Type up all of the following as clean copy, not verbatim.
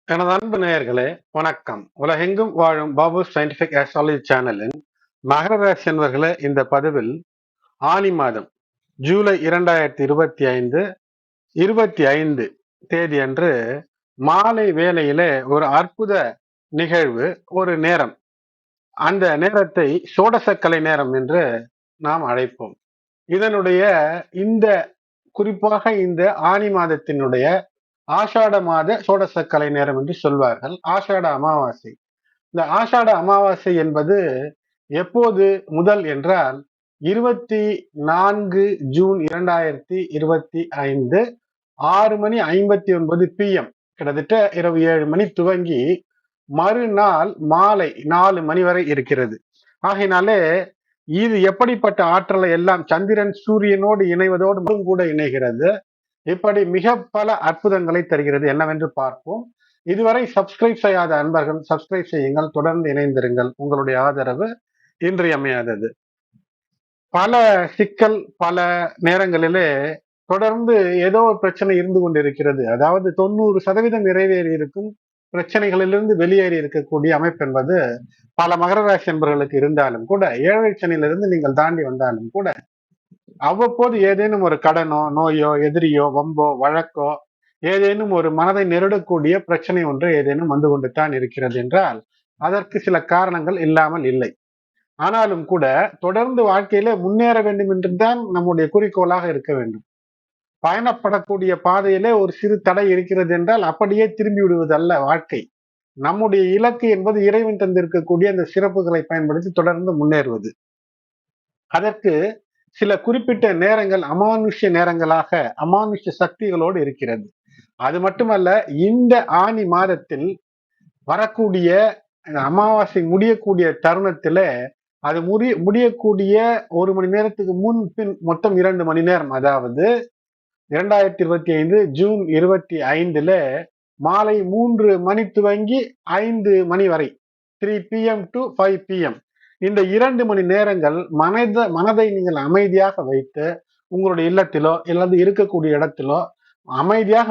எனது அன்பு நேயர்களே, வணக்கம். உலகெங்கும் வாழும் பாபு சயின்டிபிக் ஆஸ்ட்ராலஜி சேனலின் மகர ராசி அன்பர்களே, இந்த பதிவில் ஆனி மாதம் ஜூலை 2025 25 தேதி அன்று மாலை வேளையிலே ஒரு அற்புத நிகழ்வு, ஒரு நேரம். அந்த நேரத்தை சோடசக்கலை நேரம் என்று நாம் அழைப்போம். இதனுடைய இந்த குறிப்பாக இந்த ஆனி மாதத்தினுடைய ஆஷாட மாத சோடசக்கலை நேரம் என்று சொல்வார்கள். ஆஷாட அமாவாசை. இந்த ஆஷாட அமாவாசை என்பது எப்போது முதல் என்றால் 24 ஜூன் 2025 6:59 PM, கிட்டத்தட்ட இரவு 7 மணி துவங்கி மறுநாள் மாலை 4 மணி வரை இருக்கிறது. ஆகையினாலே இது எப்படிப்பட்ட ஆற்றலை எல்லாம் சந்திரன் சூரியனோடு இணைவதோடு கூட இணைகிறது. இப்படி மிக பல அற்புதங்களை தருகிறது. என்னவென்று பார்ப்போம். இதுவரை சப்ஸ்கிரைப் செய்யாத அன்பர்கள் சப்ஸ்கிரைப் செய்யுங்கள், தொடர்ந்து இணைந்திருங்கள். உங்களுடைய ஆதரவு இன்றியமையாதது. பல சிக்கல், பல நேரங்களிலே தொடர்ந்து ஏதோ ஒரு பிரச்சனை இருந்து கொண்டிருக்கிறது. அதாவது 90% நிறைவேறி இருக்கும் பிரச்சனைகளிலிருந்து வெளியேறி இருக்கக்கூடிய அமைப்பு என்பது பல மகர ராசி என்பவர்களுக்கு இருந்தாலும் கூட, ஏழரை சனியிலிருந்து நீங்கள் தாண்டி வந்தாலும் கூட அவ்வப்போது ஏதேனும் ஒரு கடனோ, நோயோ, எதிரியோ, வம்போ, வழக்கோ, ஏதேனும் ஒரு மனதை நெருடக்கூடிய பிரச்சனை ஒன்று ஏதேனும் வந்து கொண்டு தான் இருக்கிறது என்றால் அதற்கு சில காரணங்கள் இல்லாமல் இல்லை. ஆனாலும் கூட தொடர்ந்து வாழ்க்கையில முன்னேற வேண்டும் என்றுதான் நம்முடைய குறிக்கோளாக இருக்க வேண்டும். பயணப்படக்கூடிய பாதையிலே ஒரு சிறு தடை இருக்கிறது என்றால் அப்படியே திரும்பி விடுவதல்ல வாழ்க்கை. நம்முடைய இலக்கு என்பது இறைவன் தந்திருக்கக்கூடிய அந்த சிறப்புகளை பயன்படுத்தி தொடர்ந்து முன்னேறுவது. அதற்கு சில குறிப்பிட்ட நேரங்கள் அமானுஷ்ய நேரங்களாக, அமானுஷ்ய சக்திகளோடு இருக்கிறது. அது மட்டுமல்ல, இந்த ஆனி மாதத்தில் வரக்கூடிய அமாவாசை முடியக்கூடிய தருணத்துல அது முடியக்கூடிய 1 மணி நேரத்துக்கு முன் பின் மொத்தம் 2 மணி நேரம், அதாவது 2025 ஜூன் 25ல மாலை 3 மணி துவங்கி 5 மணி வரை, 3 PM to 5 PM, இந்த 2 மணி நேரங்கள் மனதை நீங்கள் அமைதியாக வைத்து உங்களுடைய இல்லத்திலோ அல்லது இருக்கக்கூடிய இடத்திலோ அமைதியாக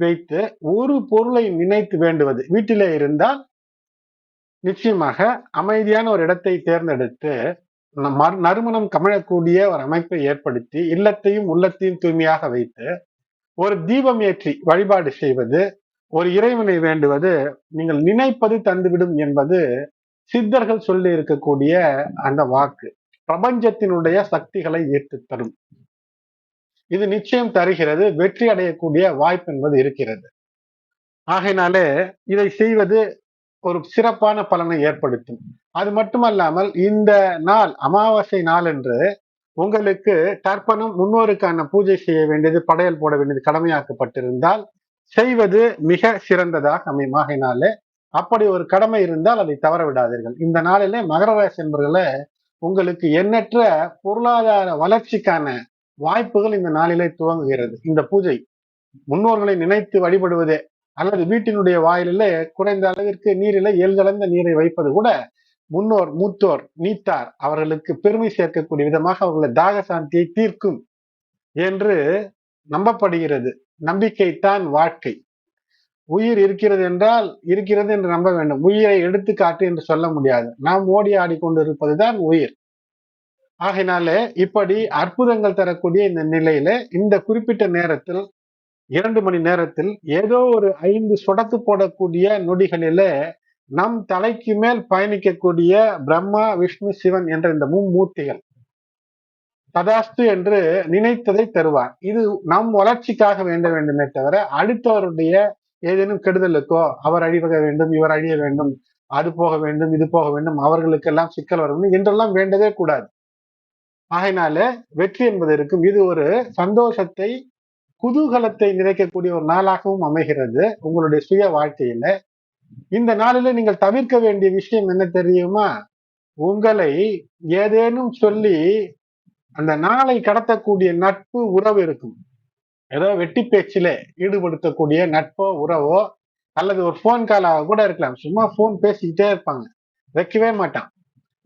வைத்து ஒரு பொருளை நினைத்து வேண்டுவது. வீட்டிலே இருந்தால் நிச்சயமாக அமைதியான ஒரு இடத்தை தேர்ந்தெடுத்து நறுமணம் கமழக்கூடிய ஒரு அமைப்பை ஏற்படுத்தி இல்லத்தையும் உள்ளத்தையும் தூய்மையாக வைத்து ஒரு தீபம் ஏற்றி வழிபாடு செய்வது, ஒரு இறைவனை வேண்டுவது நீங்கள் நினைப்பது தந்துவிடும் என்பது சித்தர்கள் சொல்லி இருக்கக்கூடிய அந்த வாக்கு பிரபஞ்சத்தினுடைய சக்திகளை ஈர்த்து தரும். இது நிச்சயம் தருகிறது. வெற்றி அடையக்கூடிய வாய்ப்பு என்பது இருக்கிறது. ஆகையினாலே இதை செய்வது ஒரு சிறப்பான பலனை ஏற்படுத்தும். அது மட்டுமல்லாமல் இந்த நாள் அமாவாசை நாள் என்று உங்களுக்கு தர்ப்பணம், முன்னோருக்கான பூஜை செய்ய வேண்டியது, படையல் போட வேண்டியது கடமையாக்கப்பட்டிருந்தால் செய்வது மிக சிறந்ததாக அமையும். ஆகையினாலே அப்படி ஒரு கடமை இருந்தால் அதை தவற விடாதீர்கள். இந்த நாளிலே மகர ராசி என்பவர்களே, உங்களுக்கு எண்ணற்ற பொருளாதார வளர்ச்சிக்கான வாய்ப்புகள் இந்த நாளிலே துவங்குகிறது. இந்த பூஜை முன்னோர்களை நினைத்து வழிபடுவதே, அல்லது வீட்டினுடைய வாயிலே குறைந்த அளவிற்கு நீரிலே கலந்த நீரை வைப்பது கூட முன்னோர், மூத்தோர், நீத்தார் அவர்களுக்கு பெருமை சேர்க்கக்கூடிய விதமாக அவர்களை தாக சாந்தியை தீர்க்கும் என்று நம்பப்படுகிறது. நம்பிக்கைத்தான் வாழ்க்கை. உயிர் இருக்கிறது என்றால் இருக்கிறது என்று நம்ப வேண்டும். உயிரை எடுத்துக்காட்டு என்று சொல்ல முடியாது. நாம் ஓடி ஆடிக்கொண்டிருப்பதுதான் உயிர். ஆகையினாலே இப்படி அற்புதங்கள் தரக்கூடிய இந்த நிலையில இந்த குறிப்பிட்ட நேரத்தில் 2 மணி நேரத்தில் ஏதோ ஒரு 5 சொடக்கு போடக்கூடிய நொடிகளில நம் தலைக்கு மேல் பயணிக்கக்கூடிய பிரம்மா, விஷ்ணு, சிவன் என்ற இந்த மும்மூர்த்திகள் ததாஸ்து என்று நினைத்ததை தருவார். இது நம் வளர்ச்சிக்காக வேண்ட வேண்டுமே தவிர அடுத்தவருடைய ஏதேனும் கெடுதலுக்கோ, அவர் அழிவக வேண்டும், இவர் அழிய வேண்டும், அது போக வேண்டும், இது போக வேண்டும், அவர்களுக்கெல்லாம் சிக்கல் வர வேண்டும் என்றெல்லாம் வேண்டவே கூடாது. ஆகையினால வெற்றி என்பது இருக்கும். இது ஒரு சந்தோஷத்தை, குதூகலத்தை நிறைக்கக்கூடிய ஒரு நாளாகவும் அமைகிறது உங்களுடைய சுய வாழ்க்கையில. இந்த நாளில நீங்கள் தவிர்க்க வேண்டிய விஷயம் என்ன தெரியுமா? உங்களை ஏதேனும் சொல்லி அந்த நாளை கடத்தக்கூடிய நட்பு, உறவு இருக்கும். ஏதோ வெட்டி பேச்சிலே ஈடுபடுத்தக்கூடிய நட்போ, உறவோ, அல்லது ஒரு போன் காலாக கூட இருக்கலாம். சும்மா போன் பேசிக்கிட்டே இருப்பாங்க, வைக்கவே மாட்டான்.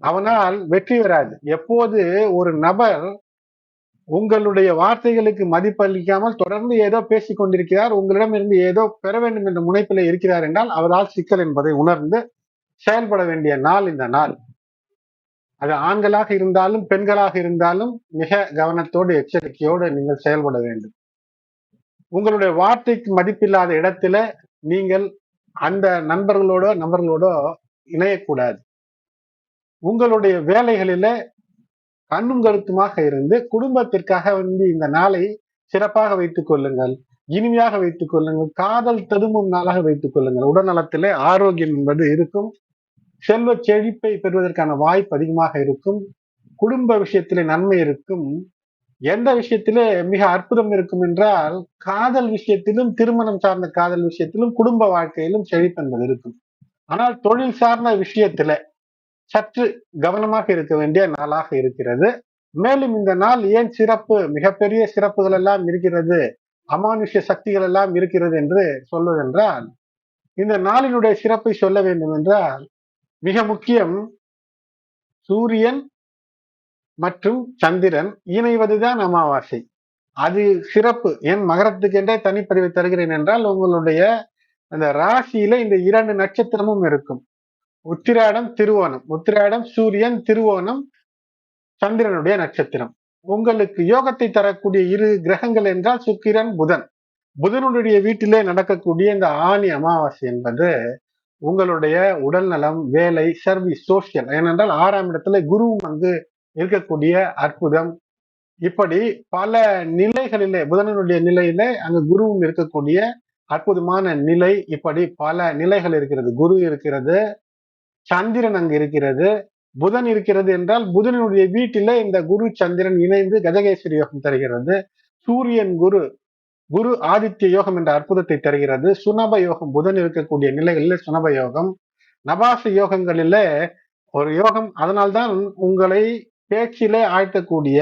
அவனால் வெற்றி வராது. எப்போது ஒரு நபர் உங்களுடைய வார்த்தைகளுக்கு மதிப்பளிக்காமல் தொடர்ந்து ஏதோ பேசிக் கொண்டிருக்கிறார், உங்களிடமிருந்து ஏதோ பெற வேண்டும் என்ற முனைப்பில் இருக்கிறார் என்றால் அவரால் சிக்கல் என்பதை உணர்ந்து செயல்பட வேண்டிய நாள் இந்த நாள். அது ஆண்களாக இருந்தாலும் பெண்களாக இருந்தாலும் மிக கவனத்தோடு எச்சரிக்கையோடு நீங்கள் செயல்பட வேண்டும். உங்களுடைய வார்த்தைக்கு மதிப்பில்லாத இடத்துல நீங்கள் அந்த நண்பர்களோடோ இணையக்கூடாது. உங்களுடைய வேலைகளில கண்ணும் கருத்துமாக இருந்து குடும்பத்திற்காக வந்து இந்த நாளை சிறப்பாக வைத்துக் கொள்ளுங்கள், இனிமையாக வைத்துக் கொள்ளுங்கள், காதல் ததும்பும் நாளாக வைத்துக் கொள்ளுங்கள். உடல்நலத்திலே ஆரோக்கியம் என்பது இருக்கும், செல்வ செழிப்பை பெறுவதற்கான வாய்ப்பு அதிகமாக இருக்கும், குடும்ப விஷயத்திலே நன்மை இருக்கும். எந்த விஷயத்திலே மிக அற்புதம் இருக்கும் என்றால் காதல் விஷயத்திலும், திருமணம் சார்ந்த காதல் விஷயத்திலும், குடும்ப வாழ்க்கையிலும் செழிப்பு என்பது இருக்கும். ஆனால் தொழில் சார்ந்த விஷயத்தில சற்று கவனமாக இருக்க வேண்டிய நாளாக இருக்கிறது. மேலும் இந்த நாள் ஏன் சிறப்பு, மிகப்பெரிய சிறப்புகள் எல்லாம் இருக்கிறது, அமானுஷ்ய சக்திகள் எல்லாம் இருக்கிறது என்று சொல்வதென்றால், இந்த நாளினுடைய சிறப்பை சொல்ல வேண்டும் என்றால் மிக முக்கியம், சூரியன் மற்றும் சந்திரன் இணைவதுதான் அமாவாசை. அது சிறப்பு. ஏன் மகரத்துக்கென்றே தனிப்பதிவை தருகிறேன் என்றால், உங்களுடைய அந்த ராசியில இந்த 2 நட்சத்திரமும் இருக்கும். உத்திராடம், திருவோணம். உத்திராடம் சூரியன், திருவோணம் சந்திரனுடைய நட்சத்திரம். உங்களுக்கு யோகத்தை தரக்கூடிய 2 கிரகங்கள் என்றால் சுக்கிரன், புதன். புதனுடைய வீட்டிலே நடக்கக்கூடிய இந்த ஆனி அமாவாசை என்பது உங்களுடைய உடல் நலம், வேலை, சர்வீஸ், சோசியல், ஏனென்றால் 6ஆம் இடத்துல குருவும் அங்கு இருக்கக்கூடிய அற்புதம். இப்படி பல நிலைகளிலே புதனுடைய நிலையிலே அங்கு குருவும் இருக்கக்கூடிய அற்புதமான நிலை. இப்படி பல நிலைகள் இருக்கிறது. குரு இருக்கிறது, சந்திரன் அங்கு இருக்கிறது, புதன் இருக்கிறது என்றால் புதனுடைய வீட்டில இந்த குரு சந்திரன் இணைந்து கஜகேசரி யோகம் தருகிறது. சூரியன் குரு, குரு ஆதித்ய யோகம் என்ற அற்புதத்தை தருகிறது. சுனப யோகம், புதன் இருக்கக்கூடிய நிலைகளில் சுனப யோகம். நபாச யோகங்களில ஒரு யோகம். அதனால்தான் உங்களை பேச்சிலே ஆழ்த்தக்கூடிய,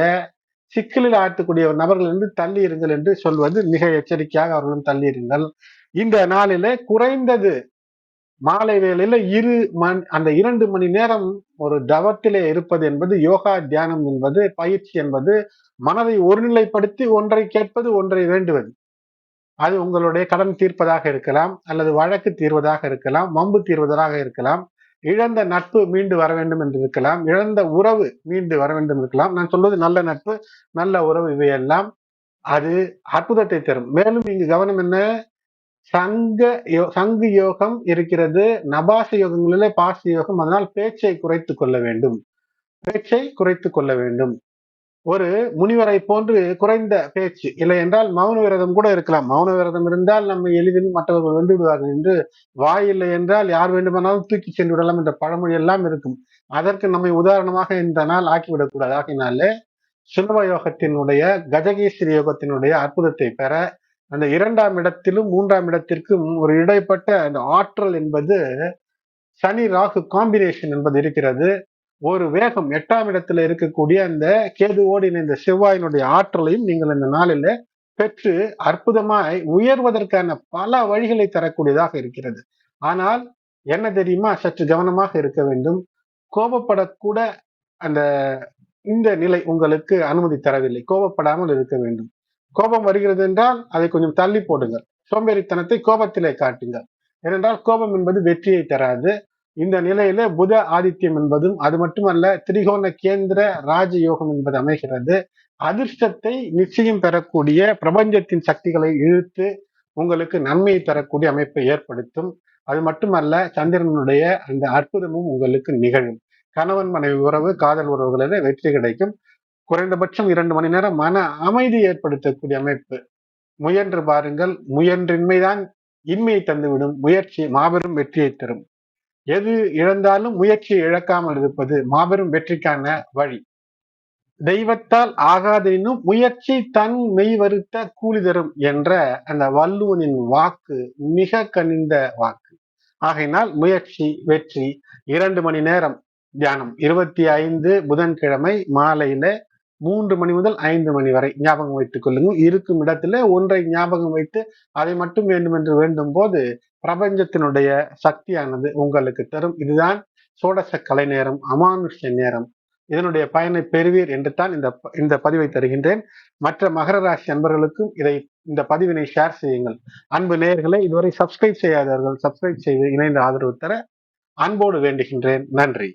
சிக்கலில் ஆழ்த்தக்கூடிய நபர்கள் என்று தள்ளி இருங்கள் என்று சொல்வது மிக எச்சரிக்கையாக அவர்களும் தள்ளி இருங்கள். இந்த நாளிலே குறைந்தது மாலை வேளையில அந்த 2 மணி நேரம் ஒரு தவத்திலே இருப்பது என்பது, யோகா தியானம் என்பது, பயிற்சி என்பது, மனதை ஒருநிலைப்படுத்தி ஒன்றை கேட்பது, ஒன்றை வேண்டுவது. அது உங்களுடைய கடன் தீர்ப்பதாக இருக்கலாம், அல்லது வழக்கு தீர்வதாக இருக்கலாம், வம்பு தீர்வதாக இருக்கலாம், இழந்த நட்பு மீண்டு வர வேண்டும் என்று இருக்கலாம், இழந்த உறவு மீண்டு வர வேண்டும் இருக்கலாம். நான் சொல்வது நல்ல நட்பு, நல்ல உறவு, இவையெல்லாம் அது அற்புதத்தை தரும். மேலும் இங்கு கவனம் என்ன, சங்கு யோகம் இருக்கிறது, நபாச யோகங்களிலே பாச யோகம். அதனால் பேச்சை குறைத்துக் கொள்ள வேண்டும், பேச்சை குறைத்துக் கொள்ள வேண்டும். ஒரு முனிவரை போன்று குறைந்த பேச்சு, இல்லை என்றால் மௌன விரதம் கூட இருக்கலாம். மௌன விரதம் இருந்தால் நம்ம எளிதில் மற்றவர்கள் வென்று விடுவார்கள் என்று, வாய் இல்லை என்றால் யார் வேண்டுமானாலும் தூக்கி சென்று விடலாம் என்ற பழமொழி எல்லாம் இருக்கும். அதற்கு நம்மை உதாரணமாக இந்த நாள் ஆக்கிவிடக்கூடாது. ஆகினாலே சுலப யோகத்தினுடைய, கஜகேசரி யோகத்தினுடைய அற்புதத்தை பெற அந்த 2ஆம் இடத்திலும் 3ஆம் இடத்திற்கும் ஒரு இடைப்பட்ட அந்த ஆற்றல் என்பது, சனி ராகு காம்பினேஷன் என்பது இருக்கிறது. ஒரு வேகம் 8ஆம் இடத்துல இருக்கக்கூடிய அந்த கேதுவோடு இணைந்த செவ்வாயினுடைய ஆற்றலையும் நீங்கள் இந்த நாளில பெற்று அற்புதமாய் உயர்வதற்கான பல வழிகளை தரக்கூடியதாக இருக்கிறது. ஆனால் என்ன தெரியுமா, சற்று கவனமாக இருக்க வேண்டும். கோபப்படக்கூட அந்த இந்த நிலை உங்களுக்கு அனுமதி தரவில்லை. கோபப்படாமல் இருக்க வேண்டும். கோபம் வருகிறது என்றால் அதை கொஞ்சம் தள்ளி போடுங்கள். சோம்பேறித்தனத்தை கோபத்திலே காட்டுங்கள். ஏனென்றால் கோபம் என்பது வெற்றியை தராது. இந்த நிலையில புத ஆதித்யம் என்பதும், அது மட்டுமல்ல, திரிகோண கேந்திர ராஜயோகம் என்பது அமைகிறது. அதிர்ஷ்டத்தை நிச்சயம் பெறக்கூடிய, பிரபஞ்சத்தின் சக்திகளை இழுத்து உங்களுக்கு நன்மையை தரக்கூடிய அமைப்பை ஏற்படுத்தும். அது மட்டுமல்ல, சந்திரனுடைய அந்த அற்புதமும் உங்களுக்கு நிகழும். கணவன் மனைவி உறவு, காதல் உறவுகளில வெற்றி கிடைக்கும். குறைந்தபட்சம் 2 மணி நேரம் மன அமைதி ஏற்படுத்தக்கூடிய அமைப்பு. முயன்று பாருங்கள். முயன்றின்மைதான் இன்மையை தந்துவிடும். முயற்சி மாபெரும் வெற்றியை தரும். எது இழந்தாலும் முயற்சியை இழக்காமல் இருப்பது மாபெரும் வெற்றிக்கான வழி. தெய்வத்தால் ஆகாதெனும் முயற்சி தன் மெய் வருத்த கூலி தரும் என்ற அந்த வள்ளுவனின் வாக்கு மிக கனிந்த வாக்கு. ஆகையினால் முயற்சி வெற்றி. 2 மணி நேரம் தியானம், 25 புதன்கிழமை மாலையில 3 மணி முதல் 5 மணி வரை ஞாபகம் வைத்துக் கொள்ளுங்கள். இருக்கும் இடத்துல ஒன்றை ஞாபகம் வைத்து அதை மட்டும் வேண்டும் என்று வேண்டும் போது பிரபஞ்சத்தினுடைய சக்தியானது உங்களுக்கு தரும். இதுதான் சோடச கலை நேரம், அமானுஷ்ய நேரம். இதனுடைய பயனை பெறுவீர் என்று தான் இந்த பதிவை தருகின்றேன். மற்ற மகர ராசி அன்பர்களுக்கும் இந்த பதிவினை ஷேர் செய்யுங்கள். அன்பு நேயர்களை இதுவரை சப்ஸ்கிரைப் செய்யாதவர்கள் சப்ஸ்கிரைப் செய்து இணைந்து ஆதரவு தர அன்போடு வேண்டுகின்றேன். நன்றி.